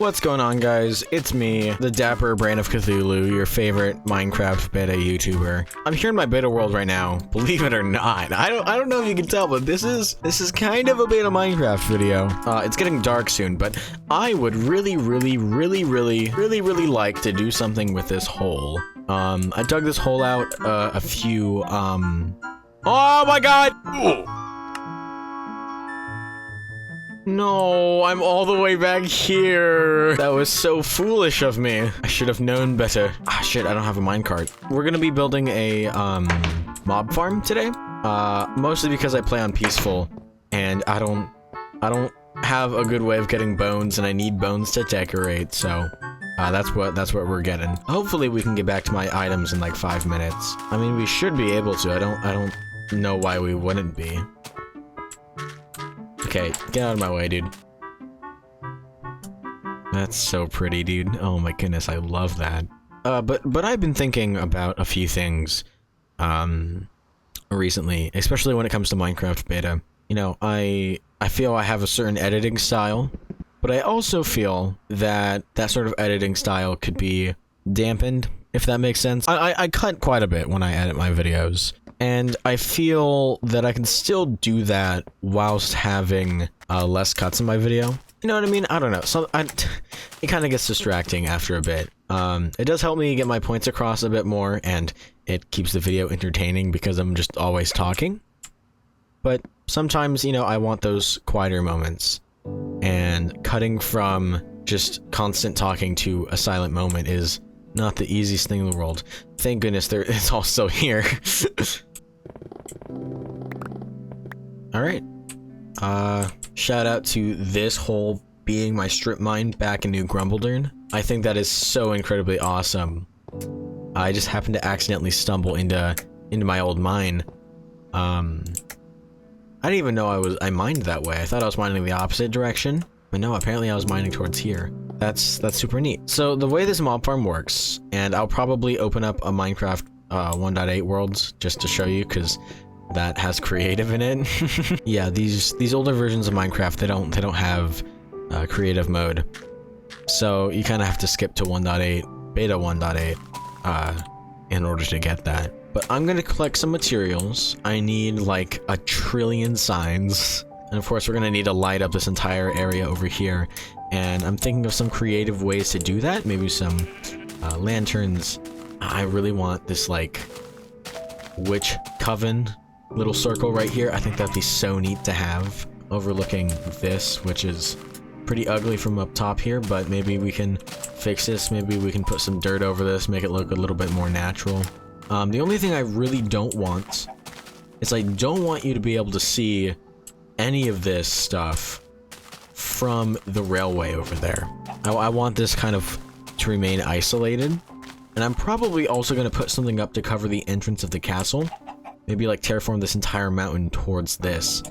What's going on, guys? It's me, the Dapper Brain of Cthulhu, your favorite Minecraft beta YouTuber. I'm here in my beta world right now, believe it or not. I don't know if you can tell, but this is kind of a beta Minecraft video. It's getting dark soon, but I would really like to do something with this hole. I dug this hole out a few oh my god! Ooh. No, I'm all the way back here. That was so foolish of me. I should have known better. Ah, shit, I don't have a minecart. We're gonna be building a, mob farm today. Mostly because I play on peaceful, and I don't have a good way of getting bones, and I need bones to decorate, so... that's what we're getting. Hopefully we can get back to my items in like 5 minutes. I mean, we should be able to. I don't know why we wouldn't be. Okay, get out of my way, dude. That's so pretty, dude. Oh my goodness, I love that. But I've been thinking about a few things, recently, especially when it comes to Minecraft beta. You know, I feel I have a certain editing style, but I also feel that that sort of editing style could be dampened, if that makes sense. I cut quite a bit when I edit my videos. And I feel that I can still do that whilst having less cuts in my video. You know what I mean? I don't know. It kind of gets distracting after a bit. It does help me get my points across a bit more, and it keeps the video entertaining because I'm just always talking. But sometimes, you know, I want those quieter moments. And cutting from just constant talking to a silent moment is not the easiest thing in the world. Thank goodness it's also here. Alright. Shout out to this hole being my strip mine back in New Grumbledern. I think that is so incredibly awesome. I just happened to accidentally stumble into my old mine. I didn't even know I mined that way. I thought I was mining the opposite direction, but no, apparently I was mining towards here. That's super neat. So the way this mob farm works, and I'll probably open up a Minecraft 1.8 worlds just to show you, because that has creative in it. Yeah, these older versions of Minecraft, they don't have creative mode, so you kind of have to skip to 1.8, beta 1.8, in order to get that. But I'm gonna collect some materials. I need like 1 trillion signs, and of course we're gonna need to light up this entire area over here. And I'm thinking of some creative ways to do that. Maybe some lanterns. I really want this like witch coven little circle right here. I think that'd be so neat to have overlooking this, which is pretty ugly from up top here, but maybe we can fix this. Maybe we can put some dirt over this, make it look a little bit more natural. The only thing I really don't want is I don't want you to be able to see any of this stuff from the railway over there. I want this kind of to remain isolated. And I'm probably also going to put something up to cover the entrance of the castle. Maybe like terraform this entire mountain towards this.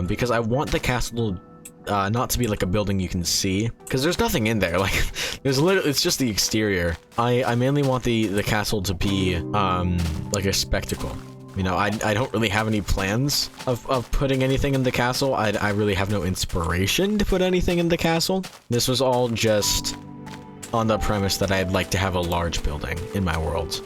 Because I want the castle not to be like a building you can see. Because there's nothing in there. Like, there's literally, it's just the exterior. I mainly want the castle to be like a spectacle. You know, I don't really have any plans of putting anything in the castle. I really have no inspiration to put anything in the castle. This was all just on the premise that I'd like to have a large building in my world.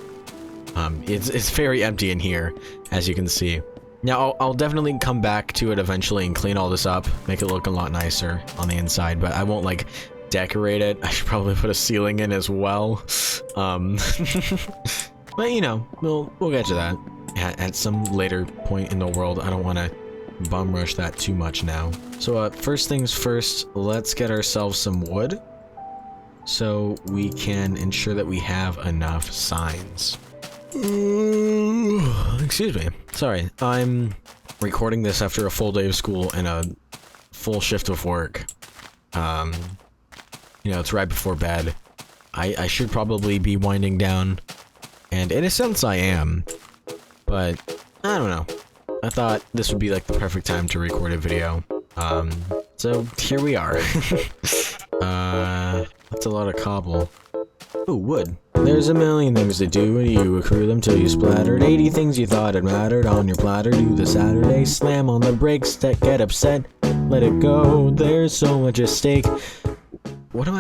It's very empty in here, as you can see. Now, I'll definitely come back to it eventually and clean all this up, make it look a lot nicer on the inside, but I won't, like, decorate it. I should probably put a ceiling in as well. But, you know, we'll get to that at some later point in the world. I don't want to bum rush that too much now. So, first things first, let's get ourselves some wood, so we can ensure that we have enough signs. Excuse me. Sorry. I'm recording this after a full day of school and a full shift of work. You know, it's right before bed. I should probably be winding down, and in a sense I am, but I don't know. I thought this would be like the perfect time to record a video. So here we are. That's a lot of cobble. Ooh, wood. There's a million things to do, and you accrue them till you splattered. 80 things you thought had mattered on your platter. Do the Saturday slam on the brakes, get upset, let it go. There's so much at stake. What am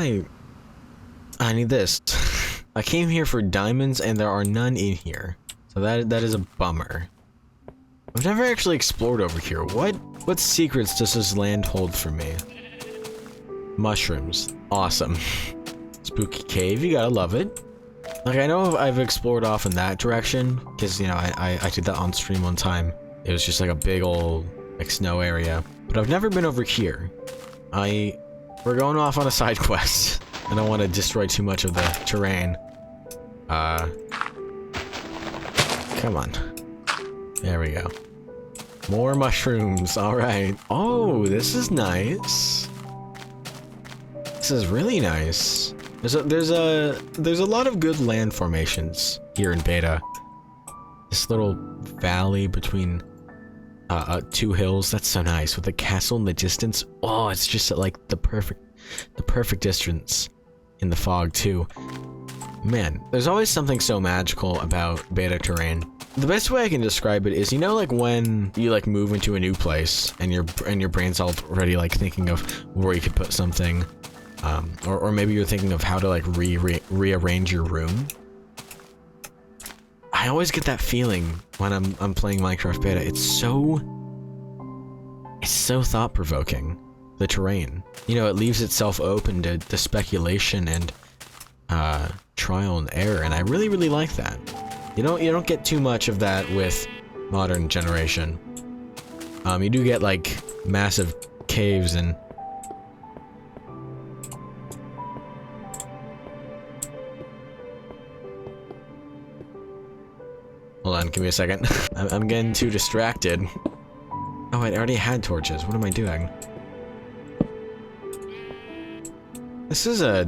I need this. I came here for diamonds and there are none in here. So that is a bummer. I've never actually explored over here. What secrets does this land hold for me? Mushrooms. Awesome. Spooky cave, you gotta love it. Like, I know I've explored off in that direction, because, you know, I did that on stream one time. It was just like a big old, like, snow area. But I've never been over here. We're going off on a side quest. I don't want to destroy too much of the terrain. Come on. There we go. More mushrooms, alright. Oh, this is nice. This is really nice. There's a lot of good land formations here in beta. This little valley between two hills, that's so nice, with the castle in the distance. Oh, it's just at like the perfect distance in the fog too. Man, there's always something so magical about beta terrain. The best way I can describe it is, you know, like when you like move into a new place and your brain's already like thinking of where you could put something, or maybe you're thinking of how to like rearrange your room. I always get that feeling when I'm playing Minecraft beta. It's so thought-provoking, the terrain. You know, it leaves itself open to speculation and trial and error, and I really like that. You don't get too much of that with modern generation. You do get like massive caves and hold on, give me a second. I'm getting too distracted. Oh, I already had torches. What am I doing? This is a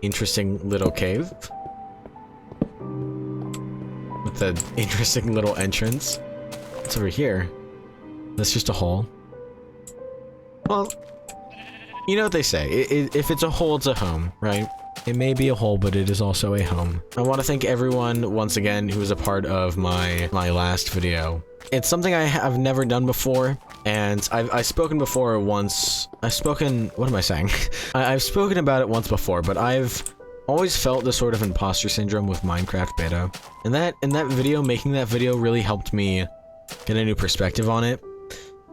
interesting little cave. With an interesting little entrance. What's over here? That's just a hole. Well, you know what they say. If it's a hole, it's a home, right? It may be a hole, but it is also a home. I want to thank everyone, once again, who was a part of my last video. It's something I have never done before, and I've spoken before once. what am I saying? I've spoken about it once before, but I've always felt this sort of imposter syndrome with Minecraft beta. And that video, making that video really helped me get a new perspective on it.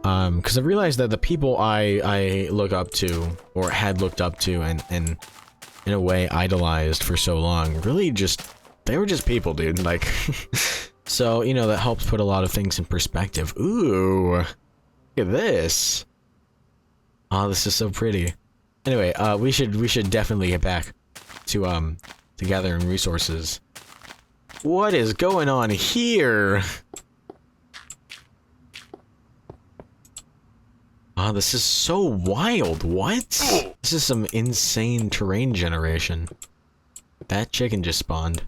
Because I realized that the people I look up to, or had looked up to, and in a way idolized for so long, really they were just people, dude. Like, so, you know, that helps put a lot of things in perspective. Ooh, look at this. Oh, this is so pretty. Anyway, we should definitely get back to gathering resources. What is going on here? Oh, this is so wild. What? This is some insane terrain generation. That chicken just spawned.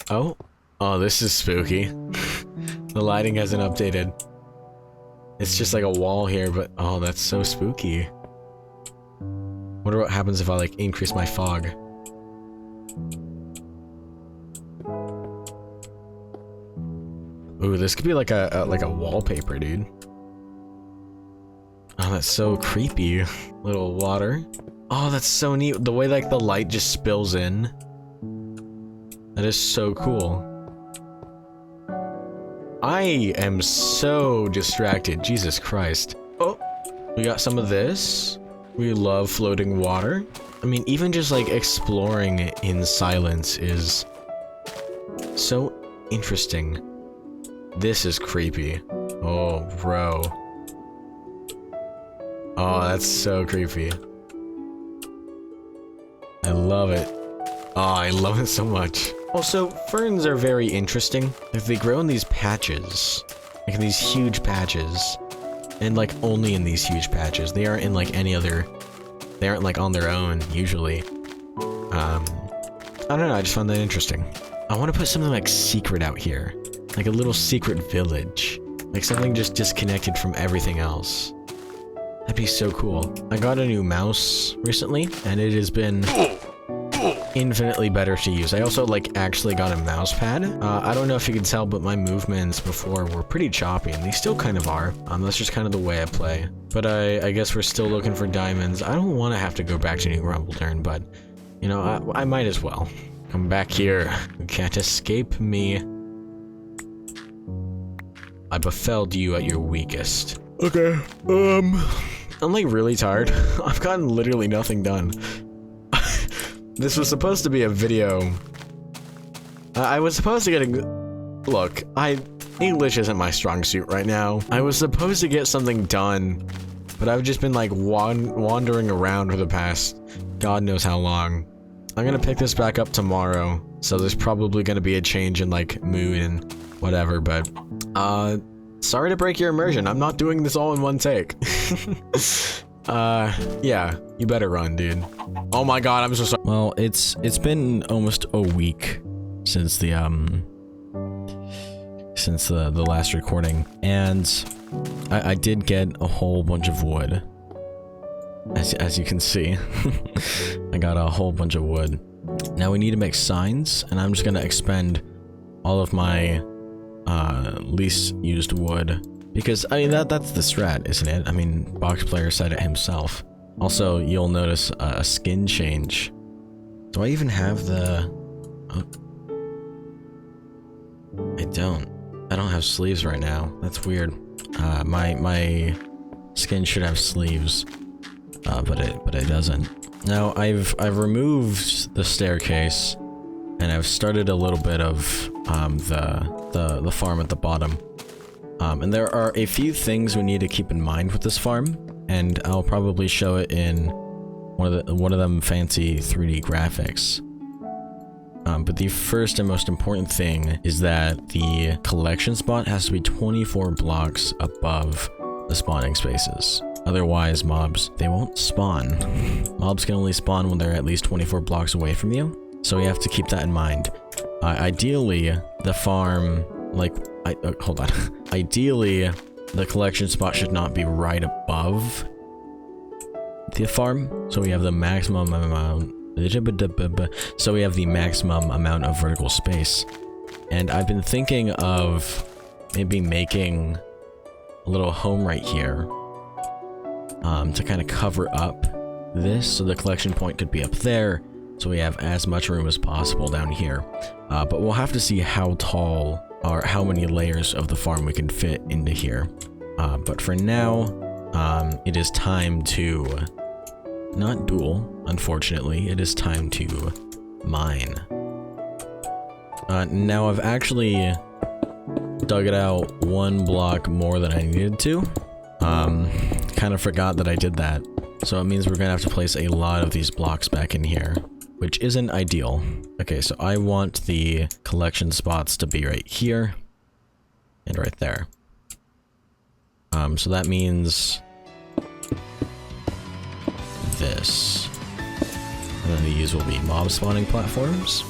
Oh, this is spooky. The lighting hasn't updated. It's just like a wall here, but oh, that's so spooky. Wonder what happens if I like increase my fog. Ooh, this could be like a wallpaper, dude. Oh, that's so creepy. Little water. Oh, that's so neat. The way like the light just spills in. That is so cool. I am so distracted. Jesus Christ. Oh, we got some of this. We love floating water. I mean, even just like exploring in silence is so interesting. This is creepy. Oh, bro. Oh, that's so creepy. I love it. Oh, I love it so much. Also, ferns are very interesting. Like, they grow in these patches. Like, in these huge patches. And, like, only in these huge patches. They aren't in, like, any other... They aren't, like, on their own, usually. I don't know, I just found that interesting. I want to put something, like, secret out here. Like a little secret village. Like something just disconnected from everything else. That'd be so cool. I got a new mouse recently, and it has been infinitely better to use. I also like actually got a mouse pad. I don't know if you can tell, but my movements before were pretty choppy, and they still kind of are. That's just kind of the way I play. But I guess we're still looking for diamonds. I don't want to have to go back to New Grumbledern, but you know, I might as well. Come back here. You can't escape me. I befelled you at your weakest. Okay, I'm like really tired. I've gotten literally nothing done. This was supposed to be a video. I was supposed to get a... Look, English isn't my strong suit right now. I was supposed to get something done, but I've just been like wandering around for the past God knows how long. I'm gonna pick this back up tomorrow, so there's probably gonna be a change in like mood and whatever, but sorry to break your immersion. I'm not doing this all in one take. Yeah, you better run, dude. Oh my god, I'm so sorry. Well, it's been almost a week since the last recording, and I did get a whole bunch of wood. As you can see, I got a whole bunch of wood. Now we need to make signs, and I'm just gonna expend all of my least used wood, because I mean that's the strat, isn't it? I mean, Box Player said it himself. Also, you'll notice a skin change. Do I even have the? Oh. I don't have sleeves right now. That's weird. My skin should have sleeves. But it doesn't. Now I've removed the staircase, and I've started a little bit of the farm at the bottom. And there are a few things we need to keep in mind with this farm, and I'll probably show it in one of them fancy 3D graphics. But the first and most important thing is that the collection spot has to be 24 blocks above the spawning spaces. Otherwise, mobs, they won't spawn. Mobs can only spawn when they're at least 24 blocks away from you, so we have to keep that in mind. Ideally, the farm, hold on. Ideally, the collection spot should not be right above the farm, so we have the maximum amount. So we have the maximum amount of vertical space. And I've been thinking of maybe making a little home right here. To kind of cover up this, so the collection point could be up there, so we have as much room as possible down here. But we'll have to see how tall or how many layers of the farm we can fit into here. But for now, it is time to not duel, unfortunately. It is time to mine. Now I've actually dug it out one block more than I needed to. Kind of forgot that I did that. So it means we're gonna have to place a lot of these blocks back in here, which isn't ideal. Okay, so I want the collection spots to be right here and right there. So that means this. And then these will be mob spawning platforms.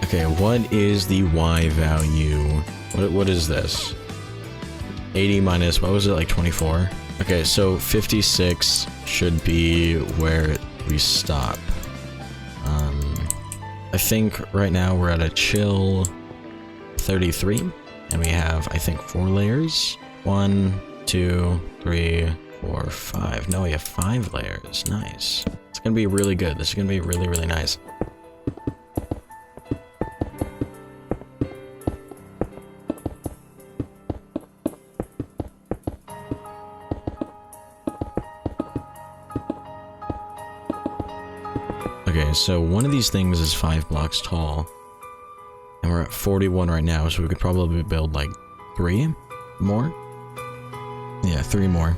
Okay, what is the Y value? What is this? 80 minus, what was it, like 24? Okay, so 56 should be where we stop. I think right now we're at a chill 33, and we have, I think, 4 layers. 1, 2, 3, 4, 5. No, we have 5 layers. Nice. It's gonna be really good. This is gonna be really, really nice. so one of these things is 5 blocks tall. And we're at 41 right now, so we could probably build like 3 more? Yeah, 3 more.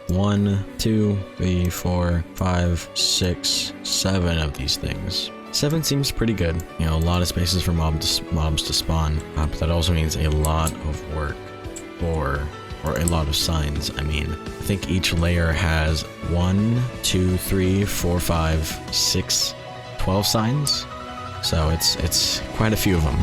1, 2, 3, 4, 5, 6, 7 of these things. 7 seems pretty good. You know, a lot of spaces for mobs to spawn, but that also means a lot of work or a lot of signs. I mean, I think each layer has 1, 2, 3, 4, 5, 6, 12 signs. So it's quite a few of them.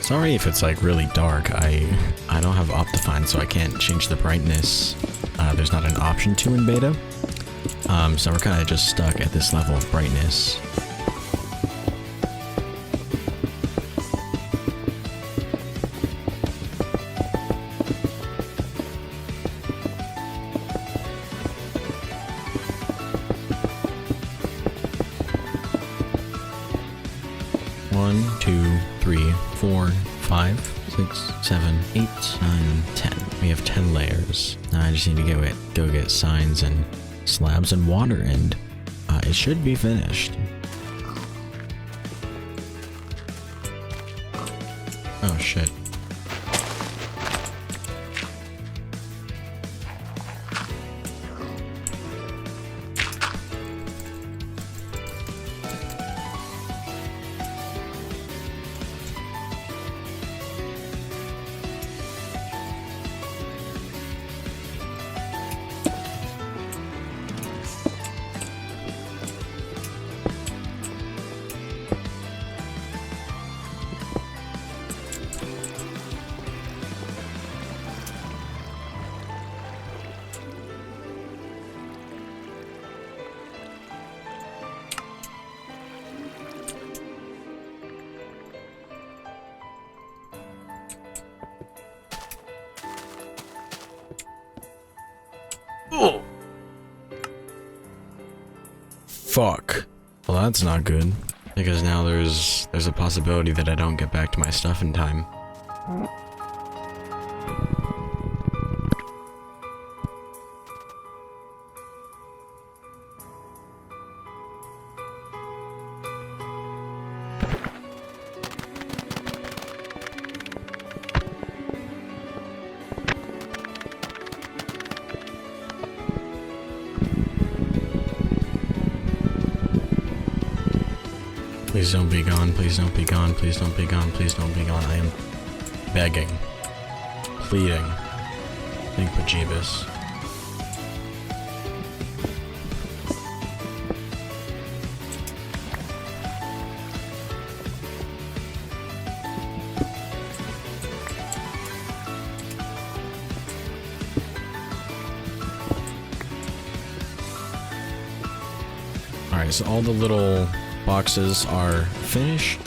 Sorry if it's like really dark. I don't have Optifine, so I can't change the brightness. There's not an option to in beta. So we're kind of just stuck at this level of brightness. One, 2, 3, 4, 5, 6, 7, 8, 9, 10. We have 10 layers. Now I just need to go get signs and slabs and water, and it should be finished. Oh shit. Oh. Fuck. Well, that's not good. Because now there's a possibility that I don't get back to my stuff in time. Please don't be gone, please don't be gone, please don't be gone, please don't be gone. I am begging, pleading, big bejeebus. Alright, so all the little boxes are finished.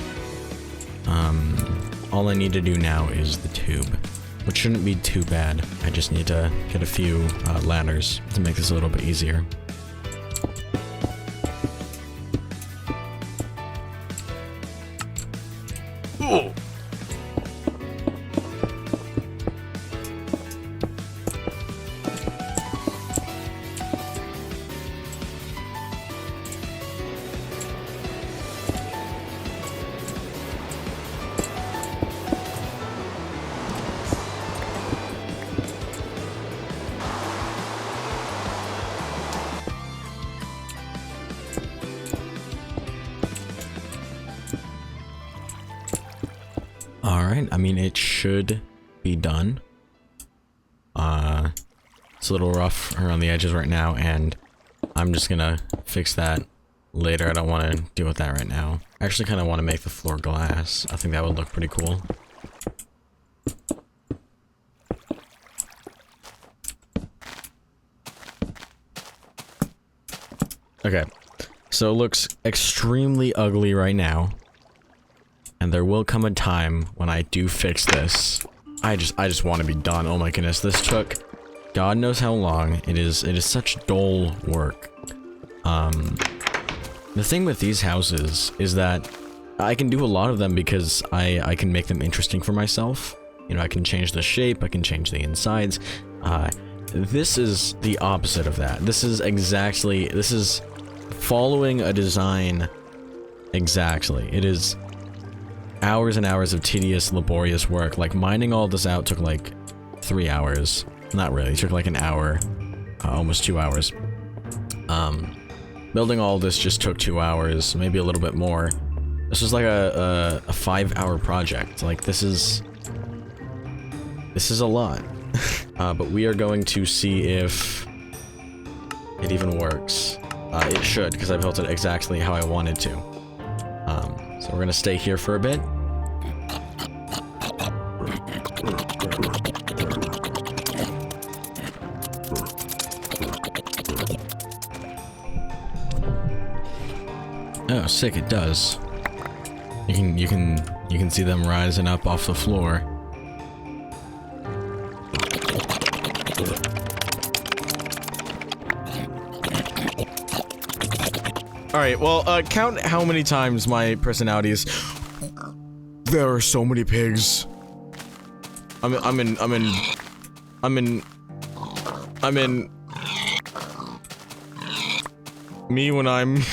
All I need to do now is the tube, which shouldn't be too bad. I just need to get a few ladders to make this a little bit easier. Oh. Alright, I mean, it should be done. It's a little rough around the edges right now, and I'm just gonna fix that later. I don't want to deal with that right now. I actually kind of want to make the floor glass. I think that would look pretty cool. Okay, so it looks extremely ugly right now. And there will come a time when I do fix this. I just want to be done. Oh my goodness, this took God knows how long. It is such dull work. The thing with these houses is that I can do a lot of them because I can make them interesting for myself. You know, I can change the shape, I can change the insides. This is the opposite of that. This is following a design exactly. It is hours and hours of tedious, laborious work. Like, mining all this out took like 3 hours. Not really, it took like an hour, almost 2 hours. Building all this just took 2 hours, maybe a little bit more. This was like a 5-hour project. Like, this is a lot. But we are going to see if it even works. It should, because I built it exactly how I wanted to. So we're gonna stay here for a bit. Oh, sick, it does. You can see them rising up off the floor. Alright, well, count how many times my personality is... There are so many pigs. I'm in... Me when I'm...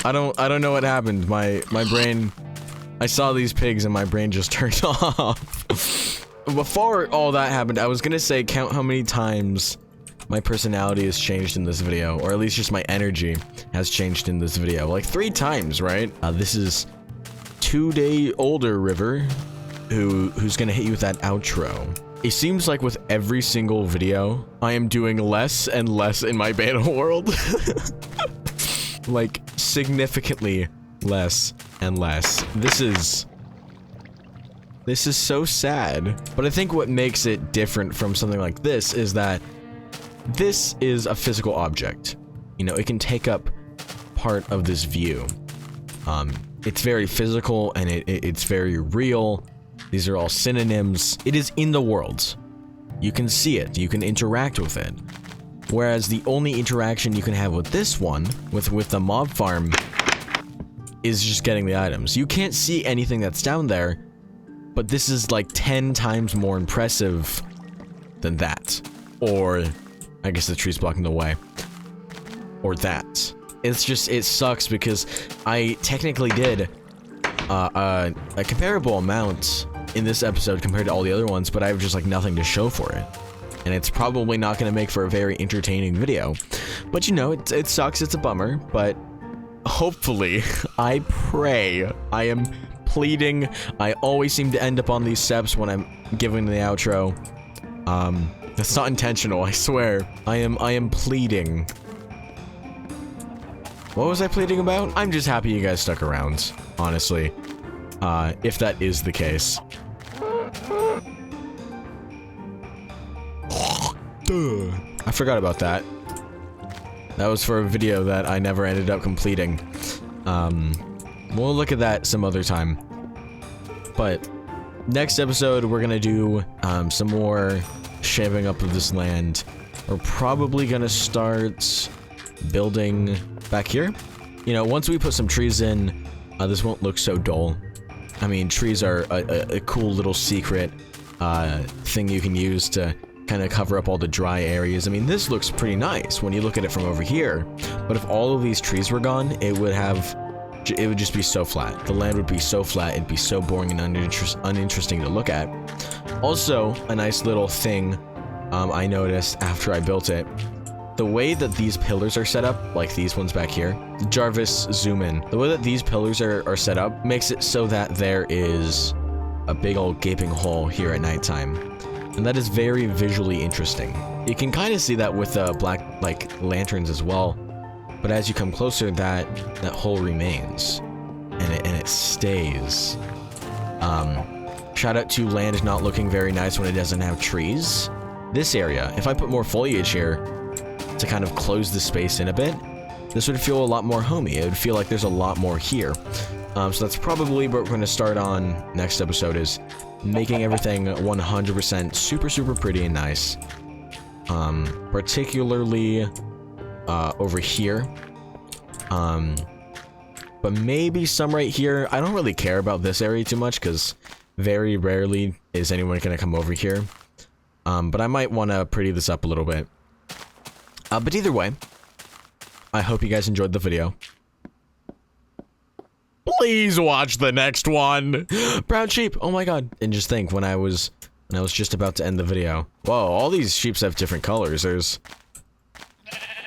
I don't know what happened. My brain... I saw these pigs and my brain just turned off. Before all that happened, I was gonna say count how many times my personality has changed in this video, or at least just my energy has changed in this video. Like 3 times, right? This is 2-day-older River, who's gonna hit you with that outro. It seems like with every single video, I am doing less and less in my battle world. Like, significantly less and less. This is so sad. But I think what makes it different from something like this is that this is a physical object. You know, it can take up part of this view. It's very physical and it's very real. These are all synonyms. It is in the world. You can see it. You can interact with it. Whereas the only interaction you can have with this one, with the mob farm, is just getting the items. You can't see anything that's down there, but this is like 10 times more impressive than that. Or, I guess the tree's blocking the way. Or that. It's just, it sucks because I technically did a comparable amount in this episode compared to all the other ones, but I have just like nothing to show for it. And it's probably not going to make for a very entertaining video. But you know, it sucks, it's a bummer, but hopefully, I pray, I am pleading, I always seem to end up on these steps when I'm giving the outro. That's not intentional, I swear. I am pleading. What was I pleading about? I'm just happy you guys stuck around, honestly. If that is the case. I forgot about that. That was for a video that I never ended up completing. We'll look at that some other time. But next episode, we're gonna do some more shaving up of this land. We're probably gonna start building back here. You know, once we put some trees in, this won't look so dull. I mean, trees are a cool little secret thing you can use to kind of cover up all the dry areas. I mean, this looks pretty nice when you look at it from over here, but if all of these trees were gone, it would just be so flat. The land would be so flat, it'd be so boring and uninteresting to look at. Also, a nice little thing I noticed after I built it, the way that these pillars are set up, like these ones back here, Jarvis, zoom in. The way that these pillars are set up makes it so that there is a big old gaping hole here at nighttime. And that is very visually interesting. You can kind of see that with the black, like, lanterns as well. But as you come closer, that hole remains. And it stays. Shout out to land not looking very nice when it doesn't have trees. This area, if I put more foliage here to kind of close the space in a bit, this would feel a lot more homey. It would feel like there's a lot more here. So that's probably what we're going to start on next episode, is making everything 100% super pretty and nice. Particularly over here. but maybe some right here. I don't really care about this area too much because very rarely is anyone gonna come over here. But I might want to pretty this up a little bit. But either way, I hope you guys enjoyed the video. Please watch the next one. Brown sheep. Oh my god. And just think, when I was just about to end the video. Whoa, all these sheeps have different colors.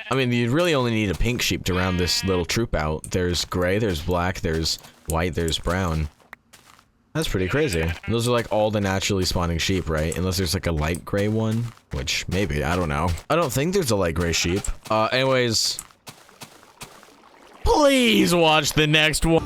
I mean, you really only need a pink sheep to round this little troop out. There's gray, there's black, there's white, there's brown. That's pretty crazy. Those are like all the naturally spawning sheep, right? Unless there's like a light gray one, which maybe, I don't know. I don't think there's a light gray sheep. Anyways, please watch the next one.